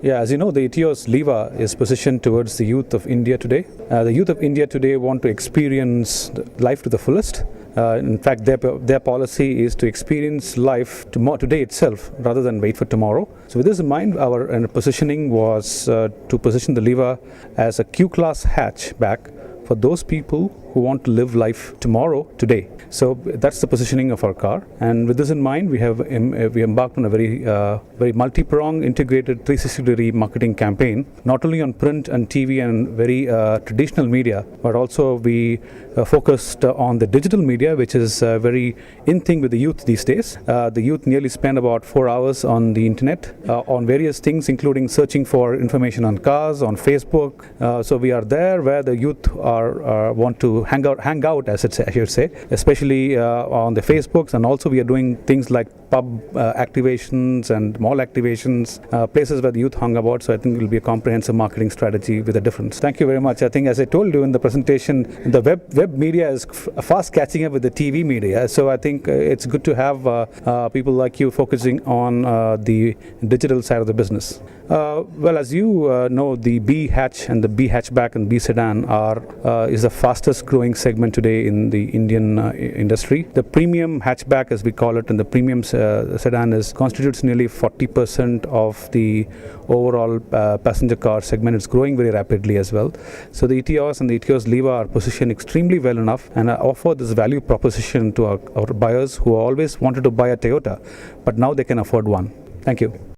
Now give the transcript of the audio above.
Yeah, as you know, the Etios Liva is positioned towards the youth of India today. The youth of India today want to experience life to the fullest. In fact, their policy is to experience life today itself rather than wait for tomorrow. So with this in mind, our positioning was to position the Liva as a Q-class hatchback for those people who want to live life tomorrow, today. So that's the positioning of our car. And with this in mind, we embarked on a very multi-pronged, integrated 360-degree marketing campaign, not only on print and TV and very traditional media, but also we focused on the digital media, which is very in thing with the youth these days. The youth nearly spend about 4 hours on the internet, on various things, including searching for information on cars, on Facebook. So we are there where the youth want to hang out, as I should say, especially on the Facebooks, and also we are doing things like pub activations and mall activations, places where the youth hung about. So I think it will be a comprehensive marketing strategy with a difference. Thank you very much. I think, as I told you in the presentation, the web media is fast catching up with the TV media. So I think it's good to have people like you focusing on the digital side of the business. Well, as you know, the B hatch and the B hatchback and B sedan is the fastest growing segment today in the Indian industry. The premium hatchback, as we call it, and the premium sedan constitutes nearly 40% of the overall passenger car segment. It's growing very rapidly as well. So the Etios and the Etios Liva are positioned extremely well enough and offer this value proposition to our buyers who always wanted to buy a Toyota, but now they can afford one. Thank you.